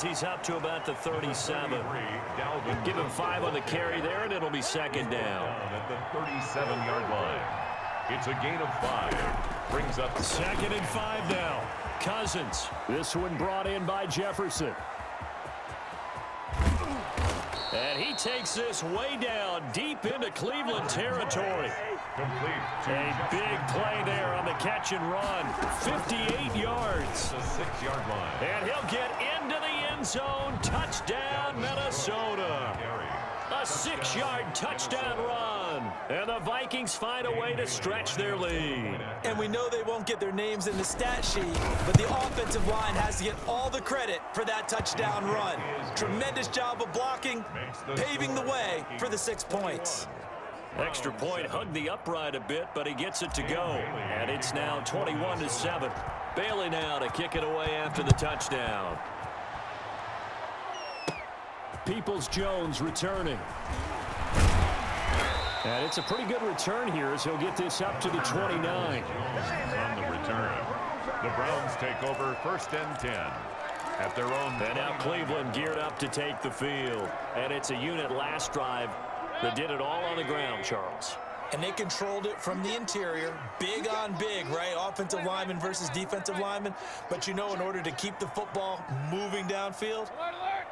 he's up to about the 37. Give him 5 on the carry there, and it'll be second down. At the 37-yard line. It's a gain of 5. Brings up second and 5 now. Cousins. This one brought in by Jefferson. And he takes this way down, deep into Cleveland territory. complete. A big play there on the catch and run. 58 yards. The 6-yard line. And he'll get into the end zone. Touchdown, Minnesota. A 6-yard touchdown run. And the Vikings find a way to stretch their lead. And we know they won't get their names in the stat sheet, but the offensive line has to get all the credit for that touchdown run. Tremendous job of blocking, paving the way for the 6 points. Extra point hugged the upright a bit, but he gets it to go. And it's now 21-7. Bailey now to kick it away after the touchdown. Peoples-Jones returning. And it's a pretty good return here as he'll get this up to the 29. On the return. The Browns take over 1st and 10 at their own. And now Cleveland geared up to take the field. And it's a unit last drive that did it all on the ground, Charles. And they controlled it from the interior. Big on big, right? Offensive lineman versus defensive lineman. But you know, in order to keep the football moving downfield,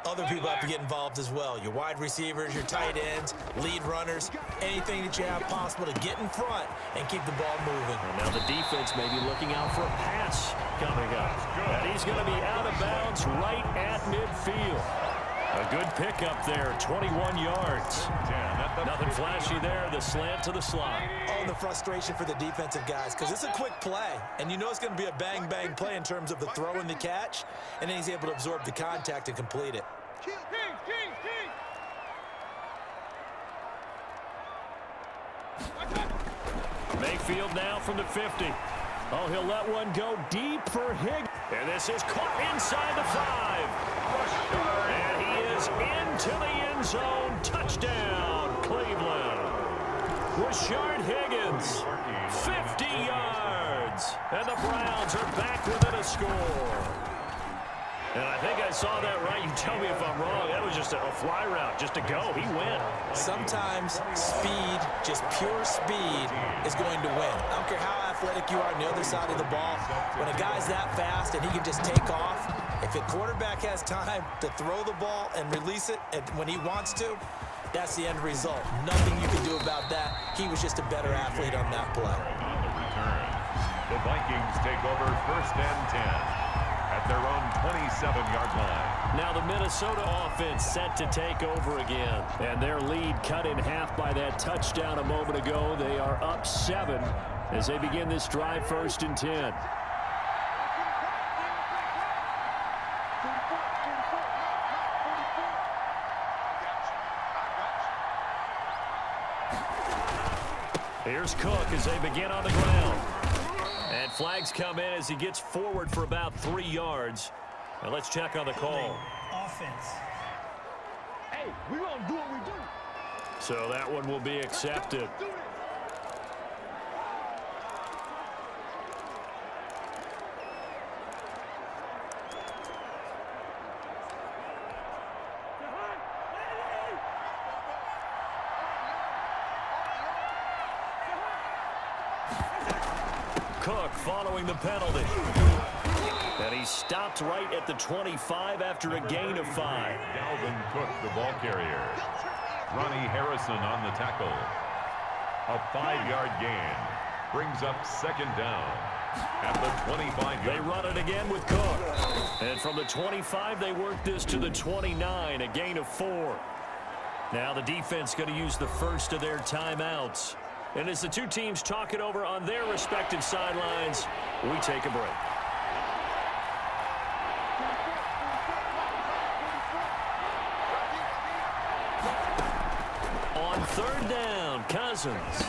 other people have to get involved as well. Your wide receivers, your tight ends, lead runners, anything that you have possible to get in front and keep the ball moving. And now the defense may be looking out for a pass coming up. And he's going to be out of bounds right at midfield. A good pickup there, 21 yards. Nothing flashy there, the slant to the slot. Oh, the frustration for the defensive guys, because it's a quick play, and you know it's going to be a bang-bang play in terms of the throw and the catch, and then he's able to absorb the contact and complete it. Mayfield now from the 50. Oh, he'll let one go deep for Higgins. And this is caught inside the 5. And he is into the end zone. Touchdown, Cleveland. Rashard Higgins, 50 yards. And the Browns are back within a score. And I think I saw that right. You tell me if I'm wrong. That was just a fly route, just to go. He went. Sometimes speed, just pure speed, is going to win. I don't care how athletic you are on the other side of the ball. When a guy's that fast and he can just take off, if a quarterback has time to throw the ball and release it when he wants to, that's the end result. Nothing you can do about that. He was just a better athlete on that play. On the return, the Vikings take over 1st and 10. At their own 27-yard line. Now the Minnesota offense set to take over again. And their lead cut in half by that touchdown a moment ago. They are up 7 as they begin this drive 1st and 10. Here's Cook as they begin on the ground. And flags come in as he gets forward for about 3 yards. And let's check on the call. Offense. Hey, we gonna do what we do. So that one will be accepted. Cook following the penalty. And he stopped right at the 25 after a gain of 5. Dalvin Cook, the ball carrier. Ronnie Harrison on the tackle. A 5-yard gain. Brings up 2nd down at the 25. They run it again with Cook. And from the 25, they work this to the 29, a gain of 4. Now the defense going to use the first of their timeouts. And as the two teams talk it over on their respective sidelines, we take a break. On 3rd down, Cousins.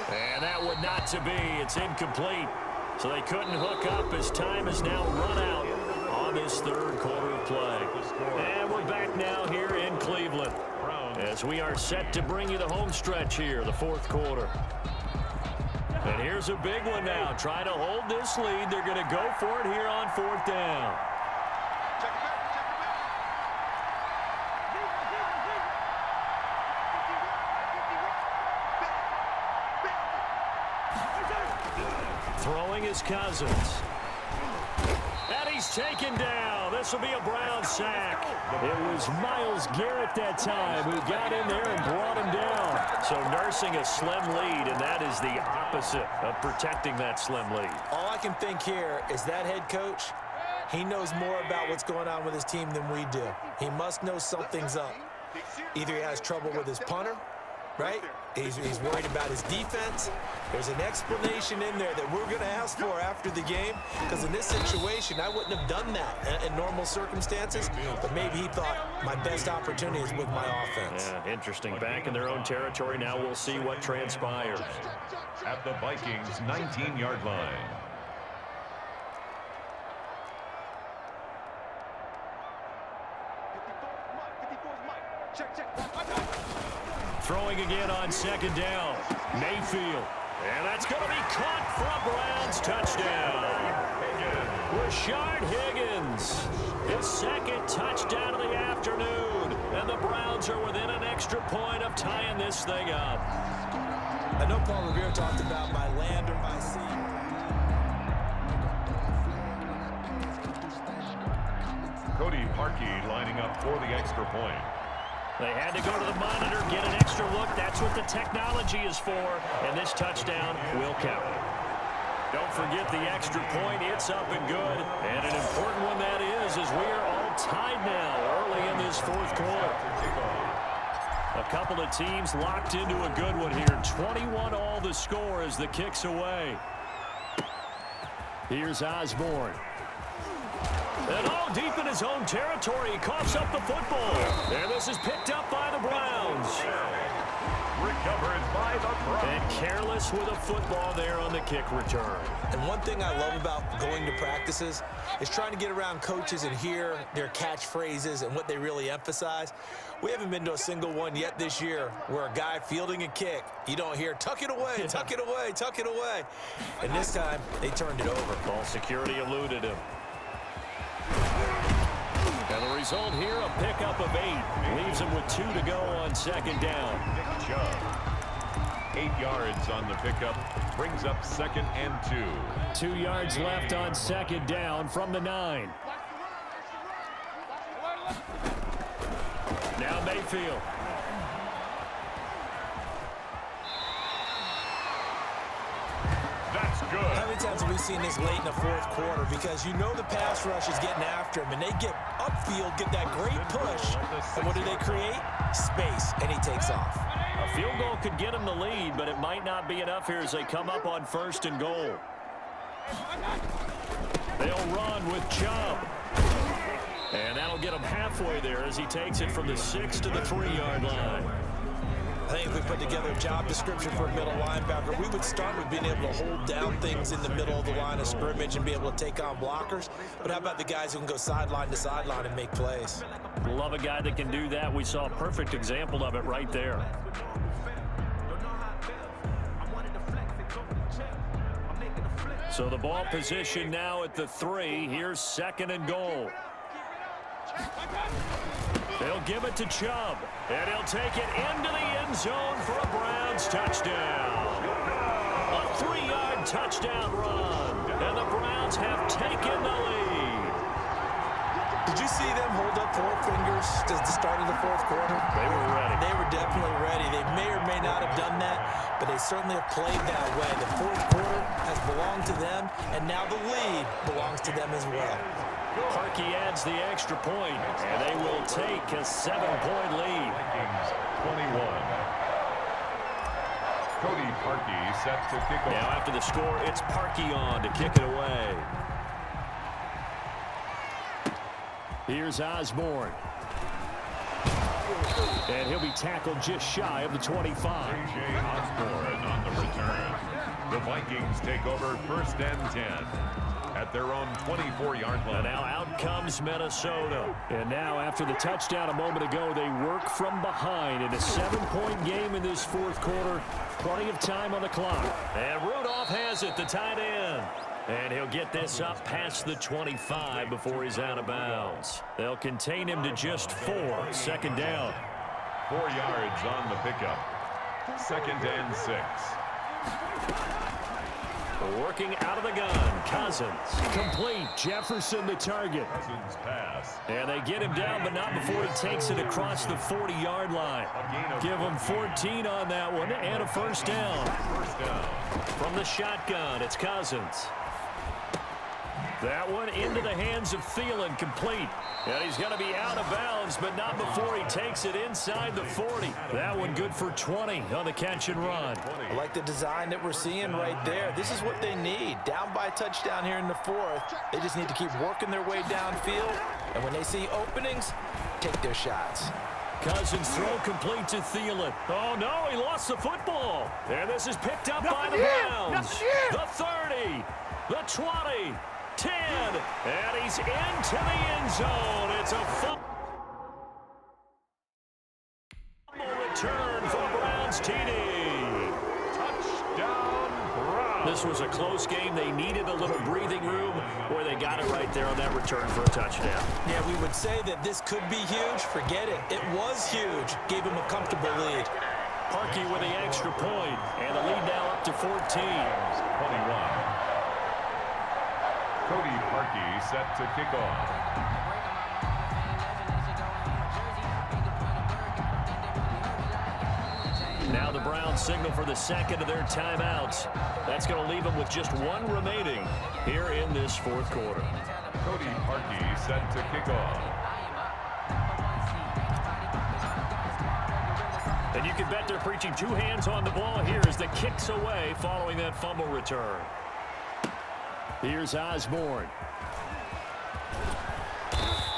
And that would not to be. It's incomplete. So they couldn't hook up as time is now run out on this 3rd quarter of play. And we're back now here in Cleveland as we are set to bring you the home stretch here, the 4th quarter. And here's a big one now. Trying to hold this lead. They're going to go for it here on 4th down. Throwing his Cousins. And he's taken down. This will be a Brown sack. It was Myles Garrett that time who got in there and brought him down. So nursing a slim lead, and that is the opposite of protecting that slim lead. All I can think here is that head coach, he knows more about what's going on with his team than we do. He must know something's up. Either he has trouble with his punter, right? He's worried about his defense. There's an explanation in there that we're going to ask for after the game, because in this situation, I wouldn't have done that in normal circumstances, but maybe he thought my best opportunity is with my offense. Yeah, interesting. Back in their own territory. Now we'll see what transpires. At the Vikings' 19-yard line. Throwing again on second down. Mayfield. And that's going to be caught for a Browns touchdown. Rashard Higgins. His second touchdown of the afternoon. And the Browns are within an extra point of tying this thing up. I know Paul Revere talked about by land or by sea. Cody Parkey lining up for the extra point. They had to go to the monitor, get an extra look. That's what the technology is for, and this touchdown will count. Don't forget the extra point. It's up and good, and an important one that is, as we are all tied now early in this fourth quarter. A couple of teams locked into a good one here. 21-all the score as the kick's away. Here's Osborne. And all deep in his own territory, he coughs up the football. And this is picked up by the Browns. Recovered by the Browns. And careless with a football there on the kick return. And one thing I love about going to practices is trying to get around coaches and hear their catchphrases and what they really emphasize. We haven't been to a single one yet this year where a guy fielding a kick, you don't hear, tuck it away, tuck it away, tuck it away. And this time, they turned it over. Ball security eluded him. And the result here, a pickup of 8. Leaves him with 2 to go on second down. Nick Chubb. 8 yards on the pickup. Brings up second and 2. 2 yards left on second down from the 9. Now Mayfield. That's good. How many times have we seen this late in the fourth quarter? Because you know the pass rush is getting after him, and they get upfield, get that great push, and what do they create? Space, and he takes off. A field goal could get him the lead, but it might not be enough here as they come up on first and goal. They'll run with Chubb. And that'll get him halfway there as he takes it from the 6 to the 3-yard line. I think if we put together a job description for a middle linebacker, we would start with being able to hold down things in the middle of the line of scrimmage and be able to take on blockers. But how about the guys who can go sideline to sideline and make plays? Love a guy that can do that. We saw a perfect example of it right there. So the ball position now at the 3. Here's second and goal. They'll give it to Chubb, and he'll take it into the end zone for a Browns touchdown. A 3-yard touchdown run, and the Browns have taken the lead. Did you see them hold up 4 fingers at the start of the fourth quarter? They were ready. They were definitely ready. They may or may not have done that, but they certainly have played that way. The fourth quarter has belonged to them, and now the lead belongs to them as well. Parkey adds the extra point, and they will take a 7-point lead. Vikings 21. Cody Parkey set to kick off. Now after the score, it's Parkey on to kick it away. Here's Osborne. And he'll be tackled just shy of the 25. A.J. Osborne on the return. The Vikings take over first and 10 at their own 24-yard line. And now out comes Minnesota. And now after the touchdown a moment ago, they work from behind in a 7-point game in this fourth quarter. Plenty of time on the clock. And Rudolph has it, the tight end. And he'll get this up past the 25 before he's out of bounds. They'll contain him to just 4. Second down. 4 yards on the pickup. Second and 6. Working out of the gun. Cousins. Complete. Jefferson the target. Cousins pass. And they get him down, but not before he takes it across the 40-yard line. Give him 14 on that one and a first down. First down. From the shotgun, it's Cousins. That one into the hands of Thielen, complete. And he's going to be out of bounds, but not before he takes it inside the 40. That one good for 20 on the catch and run. I like the design that we're seeing right there. This is what they need. Down by a touchdown here in the fourth. They just need to keep working their way downfield. And when they see openings, take their shots. Cousins throw complete to Thielen. Oh, no, he lost the football. And this is picked up by the Browns. The 30, the 20. 10, and he's into the end zone. It's a fumble return for the Browns TD. Touchdown, Browns. This was a close game. They needed a little breathing room, where they got it right there on that return for a touchdown. Yeah, we would say that this could be huge. Forget it. It was huge. Gave him a comfortable lead. Parkey with the extra point, and the lead now up to 14. 21. Cody Parkey set to kick off. Now the Browns signal for the second of their timeouts. That's going to leave them with just one remaining here in this fourth quarter. Cody Parkey set to kick off. And you can bet they're preaching two hands on the ball here as the kick's away following that fumble return. Here's Osborne.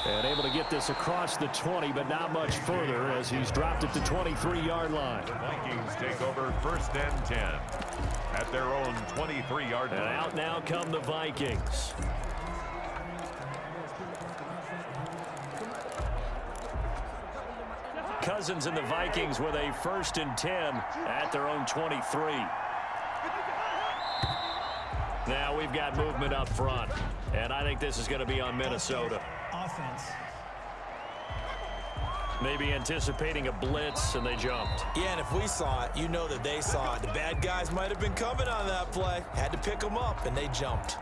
And able to get this across the 20, but not much further as he's dropped at the 23-yard line. The Vikings take over first and 10 at their own 23-yard line. And out now come the Vikings. Cousins and the Vikings with a first and 10 at their own 23. Now we've got movement up front, and I think this is going to be on Minnesota. Offense. Maybe anticipating a blitz, and they jumped. Yeah, and if we saw it, you know that they saw it. The bad guys might have been coming on that play. Had to pick them up, and they jumped.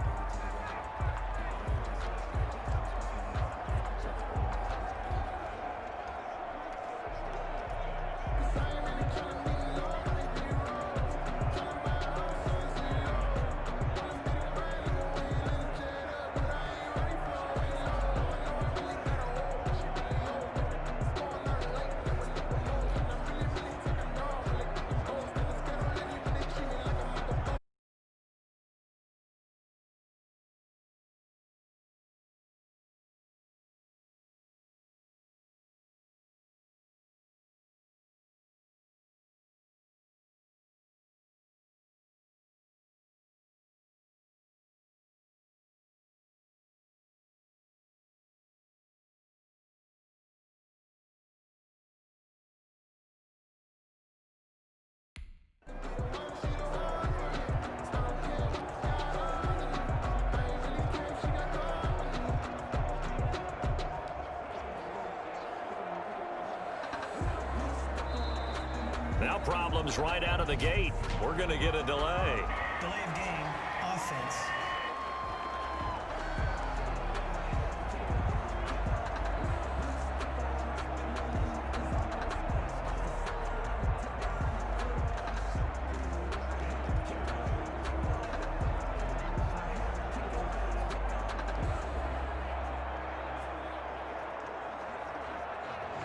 Now problems right out of the gate. We're going to get a delay. Delay of game. Offense.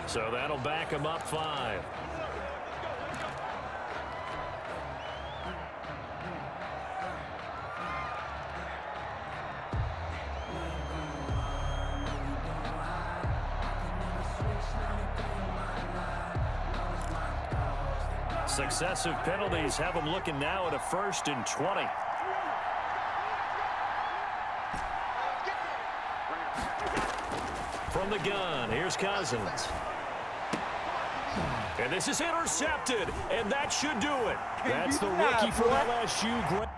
So that'll back them up 5. Successive penalties have them looking now at a first and 20. From the gun, here's Cousins. And this is intercepted, and that should do it. That's the rookie from LSU.